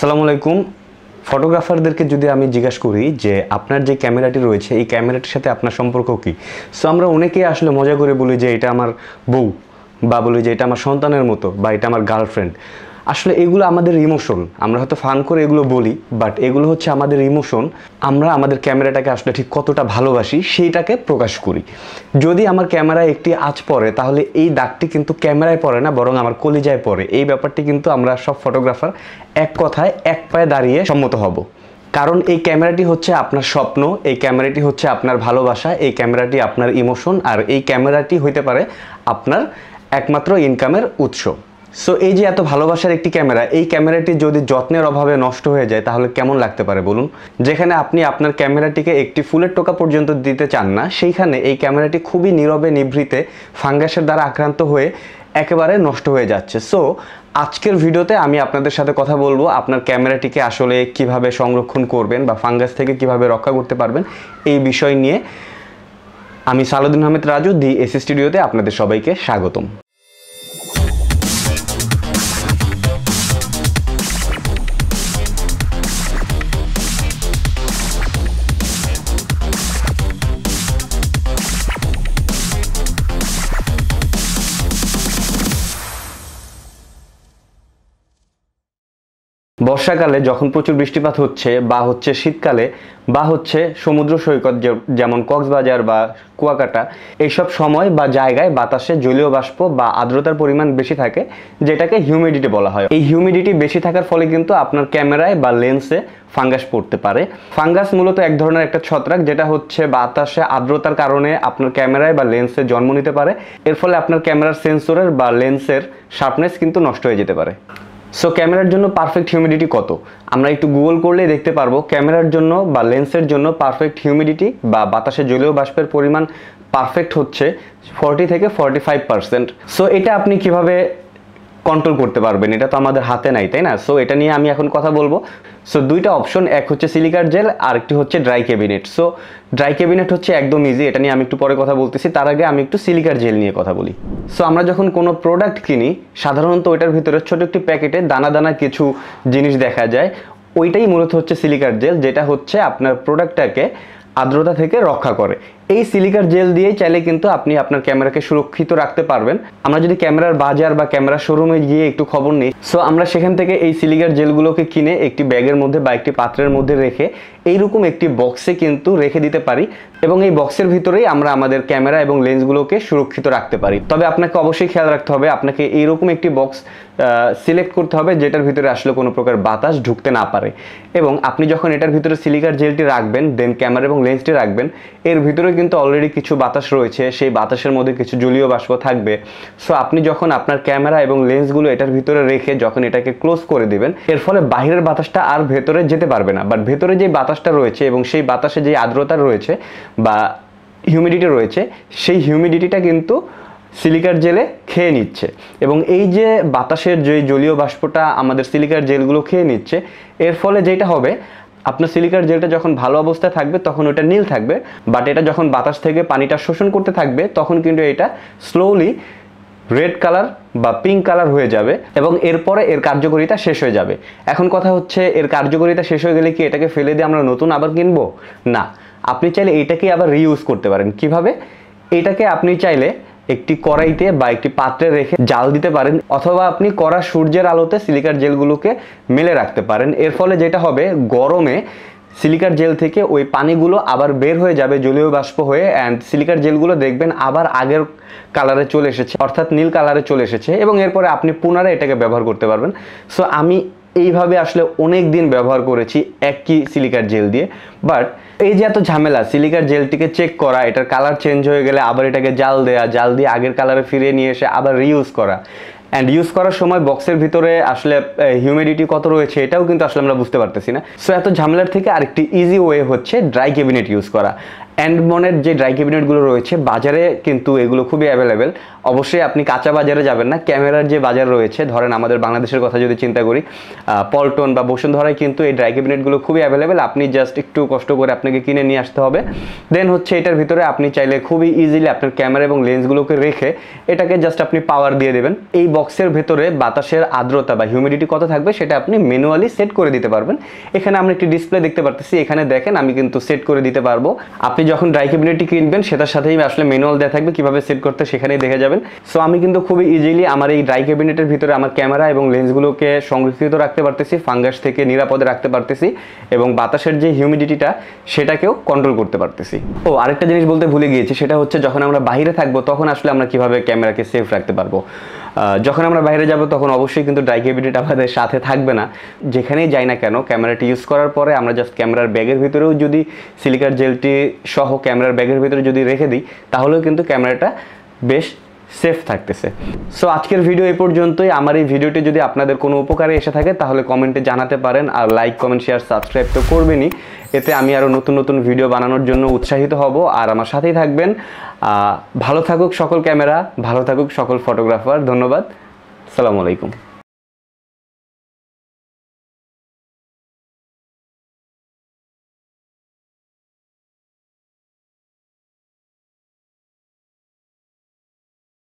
আসসালামু আলাইকুম। ফটোগ্রাফারদেরকে যদি আমি জিজ্ঞাসা করি যে আপনার যে ক্যামেরাটি রয়েছে এই ক্যামেরাটির সাথে আপনার সম্পর্ক কী, সো আমরা অনেকেই আসলে মজা করে বলি যে এটা আমার বউ, বা বলি যে এটা আমার সন্তানের মতো, বা এটা আমার গার্লফ্রেন্ড। আসলে এগুলো আমাদের ইমোশন, আমরা হয়তো ফান করে এগুলো বলি, বাট এগুলো হচ্ছে আমাদের ইমোশন। আমরা আমাদের ক্যামেরাটাকে আসলে ঠিক কতটা ভালোবাসি সেইটাকে প্রকাশ করি। যদি আমার ক্যামেরায় একটি আঁচ পড়ে তাহলে এই দাগটি কিন্তু ক্যামেরায় পড়ে না, বরং আমার কলিজায় পড়ে। এই ব্যাপারটি কিন্তু আমরা সব ফটোগ্রাফার এক কথায় এক পায়ে দাঁড়িয়ে সম্মত হব। কারণ এই ক্যামেরাটি হচ্ছে আপনার স্বপ্ন, এই ক্যামেরাটি হচ্ছে আপনার ভালোবাসা, এই ক্যামেরাটি আপনার ইমোশন, আর এই ক্যামেরাটি হইতে পারে আপনার একমাত্র ইনকামের উৎস। সো এই যে এত ভালোবাসার একটি ক্যামেরা, এই ক্যামেরাটি যদি যত্নের অভাবে নষ্ট হয়ে যায় তাহলে কেমন লাগতে পারে বলুন। যেখানে আপনি আপনার ক্যামেরাটিকে একটি ফুলের টোকা পর্যন্ত দিতে চান না, সেইখানে এই ক্যামেরাটি খুবই নীরবে নিভৃতে ফাঙ্গাসের দ্বারা আক্রান্ত হয়ে একেবারে নষ্ট হয়ে যাচ্ছে। সো আজকের ভিডিওতে আমি আপনাদের সাথে কথা বলবো আপনার ক্যামেরাটিকে আসলে কিভাবে সংরক্ষণ করবেন বা ফাঙ্গাস থেকে কিভাবে রক্ষা করতে পারবেন এই বিষয় নিয়ে। আমি সালাউদ্দিন আহমেদ রাজু, দি এসি স্টুডিওতে আপনাদের সবাইকে স্বাগতম। বর্ষাকালে যখন প্রচুর বৃষ্টিপাত হচ্ছে, বা হচ্ছে শীতকালে, বা হচ্ছে সমুদ্র সৈকত যেমন কক্সবাজার বা কুয়াকাটা, এইসব সময় বা জায়গায় বাতাসে জলীয় বাষ্প বা আর্দ্রতার পরিমাণ বেশি থাকে, যেটাকে হিউমিডিটি বলা হয়। এই হিউমিডিটি বেশি থাকার ফলে কিন্তু আপনার ক্যামেরায় বা লেন্সে ফাঙ্গাস পড়তে পারে। ফাঙ্গাস মূলত এক ধরনের একটা ছত্রাক, যেটা হচ্ছে বাতাসে আর্দ্রতার কারণে আপনার ক্যামেরায় বা লেন্সে জন্ম নিতে পারে। এর ফলে আপনার ক্যামেরার সেন্সরের বা লেন্সের শার্পনেস কিন্তু নষ্ট হয়ে যেতে পারে। সো ক্যামেরার জন্য পারফেক্ট হিউমিডিটি কত, আমরা একটু গুগল করলেই দেখতে পারবো। ক্যামেরার জন্য বা লেন্সের জন্য পারফেক্ট হিউমিডিটি বা বাতাসে জলীয় বাষ্পের পরিমাণ পারফেক্ট হচ্ছে 40 থেকে 45%। সো এটা আপনি কিভাবে কন্ট্রোল করতে পারবেন, এটা তো আমাদের হাতে নাই, তাই না? সো এটা নিয়ে আমি এখন কথা বলবো। সো দুইটা অপশন, এক হচ্ছে সিলিকার জেল আর একটি হচ্ছে dry cabinet. So dry cabinet হচ্ছে একদম ইজি, এটা নিয়ে আমি একটু পরে কথা বলতেছি। তার আগে আমি একটু সিলিকার জেল নিয়ে কথা বলি। সো আমরা যখন কোনো প্রোডাক্ট কিনি, সাধারণত ওইটার ভিতরে ছোট একটি প্যাকেটে দানা দানা কিছু জিনিস দেখা যায়, ওইটাই মূলত হচ্ছে সিলিকার জেল, যেটা হচ্ছে আপনার প্রোডাক্টটাকে আর্দ্রতা থেকে রক্ষা করে। এই সিলিকার জেল দিয়েই চাইলে কিন্তু আপনি আপনার ক্যামেরাকে সুরক্ষিত রাখতে পারবেন। আমরা যদি ক্যামেরার বাজার বা ক্যামেরা শোরুমে গিয়ে একটু খবর নিই, সো আমরা সেখান থেকে এই সিলিকার জেলগুলোকে কিনে একটি ব্যাগের মধ্যে বা একটি পাত্রের মধ্যে রেখে এইরকম একটি বক্সে কিন্তু রেখে দিতে পারি, এবং এই বক্সের ভিতরেই আমরা আমাদের ক্যামেরা এবং লেন্সগুলোকে সুরক্ষিত রাখতে পারি। তবে আপনাকে অবশ্যই খেয়াল রাখতে হবে, আপনাকে এইরকম একটি বক্স সিলেক্ট করতে হবে যেটার ভিতরে আসলে কোনো প্রকার বাতাস ঢুকতে না পারে। এবং আপনি যখন এটার ভিতরে সিলিকার জেলটি রাখবেন, দেন ক্যামেরা এবং লেন্সটি রাখবেন, এর ভিতরে কিন্তু অলরেডি কিছু বাতাস রয়েছে, সেই বাতাসের মধ্যে কিছু জলীয় বাষ্প থাকবে। সো আপনি যখন আপনার ক্যামেরা এবং লেন্সগুলো এটার ভিতরে রেখে যখন এটাকে ক্লোজ করে দিবেন, এর ফলে বাহিরের বাতাসটা আর ভেতরে যেতে পারবে না। বাট ভেতরে যে বাতাসটা রয়েছে এবং সেই বাতাসে যে আর্দ্রতা রয়েছে বা হিউমিডিটি রয়েছে, সেই হিউমিডিটিটা কিন্তু সিলিকার জেলে খেয়ে নিচ্ছে। এবং এই যে বাতাসের যে জলীয় বাষ্পটা আমাদের সিলিকার জেলগুলো খেয়ে নিচ্ছে, এর ফলে যেটা হবে, আপনার সিলিকার জেলটা যখন ভালো অবস্থায় থাকবে তখন ওটা নীল থাকবে, বাট এটা যখন বাতাস থেকে পানিটা শোষণ করতে থাকবে তখন কিন্তু এটা স্লোলি রেড কালার বা পিঙ্ক কালার হয়ে যাবে, এবং এরপরে এর কার্যকারিতা শেষ হয়ে যাবে। এখন কথা হচ্ছে, এর কার্যকারিতা শেষ হয়ে গেলে কি এটাকে ফেলে দিয়ে আমরা নতুন আবার কিনবো? না, আপনি চাইলে এইটাকে আবার রিইউজ করতে পারেন। কিভাবে? এটাকে আপনি চাইলে একটি কড়াইতে বা একটি পাত্রে রেখে জাল দিতে পারেন, অথবা আপনি কড়া সূর্যের আলোতে সিলিকার জেলগুলোকে মেলে রাখতে পারেন। এর ফলে যেটা হবে, গরমে সিলিকার জেল থেকে ওই পানিগুলো আবার বের হয়ে যাবে জলীয় বাষ্প হয়ে, অ্যান্ড সিলিকার জেলগুলো দেখবেন আবার আগের কালারে চলে এসেছে, অর্থাৎ নীল কালারে চলে এসেছে, এবং এরপরে আপনি পুনরায় এটাকে ব্যবহার করতে পারবেন। সো আমি এইভাবে আসলে অনেক দিন ব্যবহার করেছি একই সিলিকার জেল দিয়ে। বাট এই যে এত ঝামেলা সিলিকার জেলটিকে চেক করা, এটার কালার চেঞ্জ হয়ে গেলে আবার এটাকে জাল দেয়া, জাল দিয়ে আগের কালারে ফিরিয়ে নিয়ে এসে আবার রিইউজ করা, অ্যান্ড ইউজ করার সময় বক্সের ভিতরে আসলে হিউমিডিটি কত রয়েছে এটাও কিন্তু আসলে আমরা বুঝতে পারতেছি না। সো এত ঝামেলার থেকে আরেকটি ইজি ওয়ে হচ্ছে ড্রাই ক্যাবিনেট ইউজ করা। অ্যান্ডমনের যে ড্রাই ক্যাবিনেটগুলো রয়েছে বাজারে কিন্তু এগুলো খুবই অ্যাভেলেবেল। অবশ্যই আপনি কাঁচা বাজারে যাবেন না, ক্যামেরার যে বাজার রয়েছে, ধরেন আমাদের বাংলাদেশের কথা যদি চিন্তা করি, পল্টন বা বসুন্ধরায় কিন্তু এই ড্রাই ক্যাবিনেটগুলো খুবই অ্যাভেলেবেল। আপনি জাস্ট একটু কষ্ট করে আপনাকে কিনে নিয়ে আসতে হবে। দেন হচ্ছে এটার ভিতরে আপনি চাইলে খুবই ইজিলি আপনার ক্যামেরা এবং লেন্সগুলোকে রেখে এটাকে জাস্ট আপনি পাওয়ার দিয়ে দেবেন। এই বক্সের ভেতরে বাতাসের আর্দ্রতা বা হিউমিডিটি কত থাকবে সেটা আপনি ম্যানুয়ালি সেট করে দিতে পারবেন। এখানে আমরা একটি ডিসপ্লে দেখতে পারতেছি, এখানে দেখেন আমি কিন্তু সেট করে দিতে পারবো। আপনি যখন ড্রাই ক্যাবিনেটটি কিনবেন সেটার সাথেই আসলে ম্যানুয়াল দেওয়া থাকবে, কিভাবে সেট করতে সেখানেই দেখে যাবেন। সো আমি কিন্তু খুবই ইজিলি আমার এই ড্রাই ক্যাবিনেটের ভিতরে আমার ক্যামেরা এবং লেন্সগুলোকে সংরক্ষিত রাখতে পারতেছি, ফাঙ্গাস থেকে নিরাপদে রাখতে পারতেছি এবং বাতাসের যে হিউমিডিটিটা সেটাকেও কন্ট্রোল করতে পারতেছি। ও আরেকটা জিনিস বলতে ভুলে গিয়েছি, সেটা হচ্ছে যখন আমরা বাইরে থাকবো তখন আসলে আমরা কিভাবে ক্যামেরাকে সেফ রাখতে পারবো। যখন আমরা বাইরে যাব তখন অবশ্যই কিন্তু ড্রাই ক্যাবিনেট আমাদের সাথে থাকবে না। যেখানেই যাই না কেন ক্যামেরাটি ইউজ করার পরে আমরা জাস্ট ক্যামেরার ব্যাগের ভিতরেও যদি সিলিকার জেলটি সহ ক্যামেরার ব্যাগের ভিতরে যদি রেখে দিই তাহলেও কিন্তু ক্যামেরাটা বেশ সেফ থাকতেছে। সো আজকের ভিডিও এই পর্যন্তই। আমার এই ভিডিওটি যদি আপনাদের কোনো উপকারে এসে থাকে তাহলে কমেন্টে জানাতে পারেন, আর লাইক, কমেন্ট, শেয়ার, সাবস্ক্রাইব তো করবেনই। এতে আমি আরও নতুন নতুন ভিডিও বানানোর জন্য উৎসাহিত হব, আর আমার সাথেই থাকবেন। ভালো থাকুক সকল ক্যামেরা, ভালো থাকুক সকল ফটোগ্রাফার। ধন্যবাদ। আসসালামু আলাইকুম।